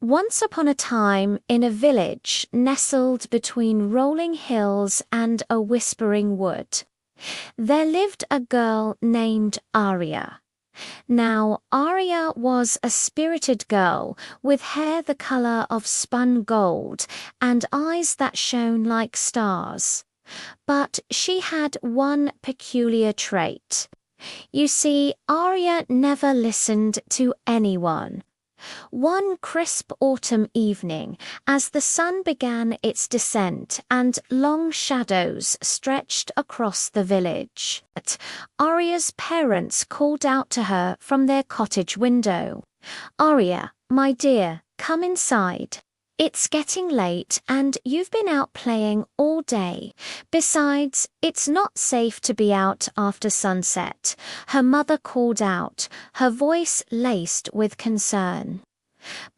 Once upon a time, in a village nestled between rolling hills and a whispering wood, there lived a girl named Aria. Now, Aria was a spirited girl with hair the color of spun gold and eyes that shone like stars. But she had one peculiar trait. You see, Aria never listened to anyone. One crisp autumn evening, as the sun began its descent and long shadows stretched across the village, Aria's parents called out to her from their cottage window. "Aria, my dear, come inside. It's getting late and you've been out playing all day. Besides, it's not safe to be out after sunset," her mother called out, her voice laced with concern.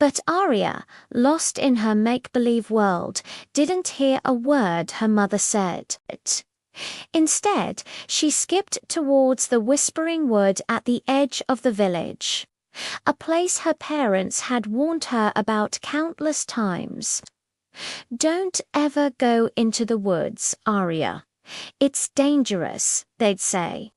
But Aria, lost in her make-believe world, didn't hear a word her mother said. Instead, she skipped towards the whispering wood at the edge of the village, a place her parents had warned her about countless times. "Don't ever go into the woods, Aria. It's dangerous," they'd say.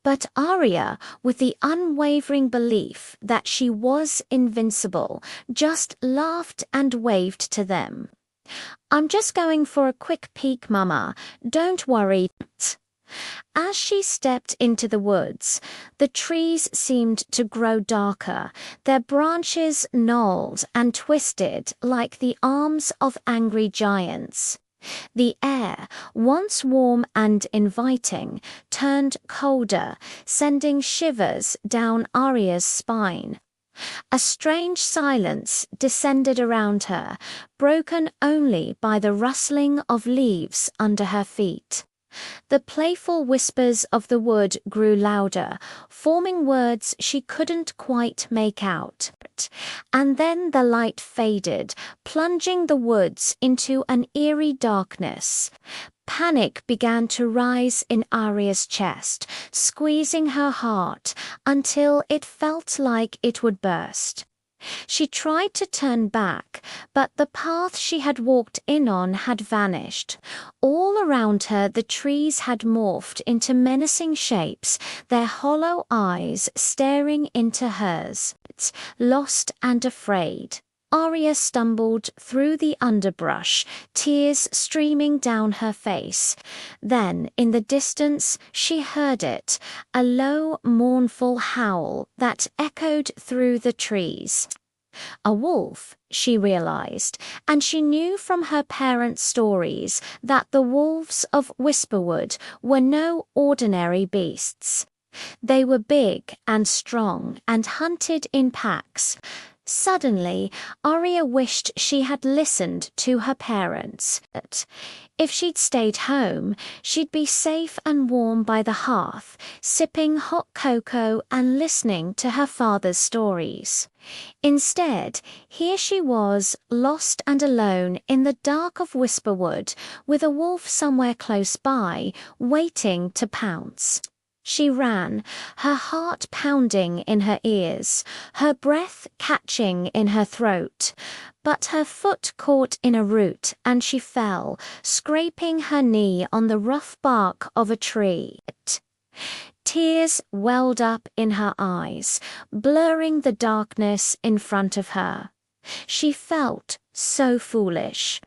But Aria, with the unwavering belief that she was invincible, just laughed and waved to them. "I'm just going for a quick peek, Mama. Don't worry." As she stepped into the woods, the trees seemed to grow darker, their branches gnarled and twisted like the arms of angry giants. The air, once warm and inviting, turned colder, sending shivers down Aria's spine. A strange silence descended around her, broken only by the rustling of leaves under her feet. The playful whispers of the wood grew louder, forming words she couldn't quite make out. And then the light faded, plunging the woods into an eerie darkness. Panic began to rise in Aria's chest, squeezing her heart until it felt like it would burst. She tried to turn back, but the path she had walked in on had vanished. All around her the trees had morphed into menacing shapes, their hollow eyes staring into hers. Lost and afraid, Aria stumbled through the underbrush, tears streaming down her face. Then, in the distance, she heard it, a low, mournful howl that echoed through the trees. A wolf, she realized, and she knew from her parents' stories that the wolves of Whisperwood were no ordinary beasts. They were big and strong and hunted in packs. Suddenly, Aria wished she had listened to her parents. If she'd stayed home, she'd be safe and warm by the hearth, sipping hot cocoa and listening to her father's stories. Instead, here she was, lost and alone in the dark of Whisperwood, with a wolf somewhere close by, waiting to pounce. She ran, her heart pounding in her ears, her breath catching in her throat. But her foot caught in a root and she fell, scraping her knee on the rough bark of a tree. Tears welled up in her eyes, blurring the darkness in front of her. She felt so foolish.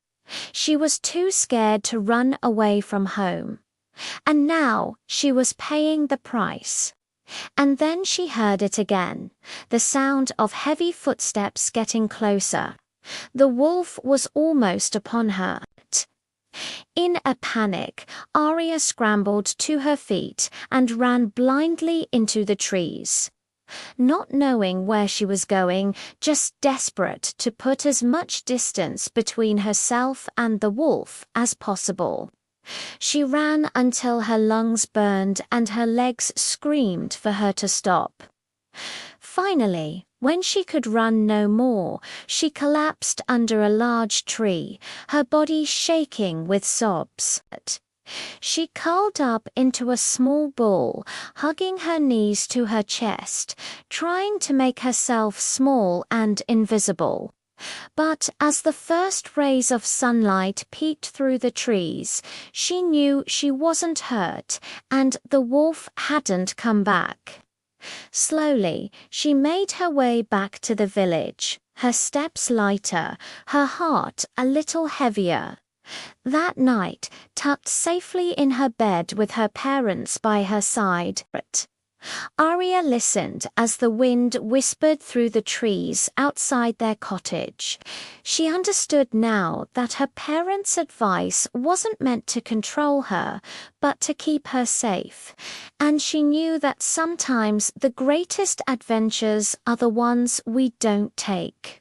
She was too scared to run away from home. And now she was paying the price. And then she heard it again, the sound of heavy footsteps getting closer. The wolf was almost upon her. In a panic, Aria scrambled to her feet and ran blindly into the trees. Not knowing where she was going, just desperate to put as much distance between herself and the wolf as possible. She ran until her lungs burned and her legs screamed for her to stop. Finally, when she could run no more, she collapsed under a large tree, her body shaking with sobs. She curled up into a small ball, hugging her knees to her chest, trying to make herself small and invisible. But as the first rays of sunlight peeked through the trees, she knew she wasn't hurt and the wolf hadn't come back. Slowly, she made her way back to the village, her steps lighter, her heart a little heavier. That night, tucked safely in her bed with her parents by her side, Aria listened as the wind whispered through the trees outside their cottage. She understood now that her parents' advice wasn't meant to control her, but to keep her safe. And she knew that sometimes the greatest adventures are the ones we don't take.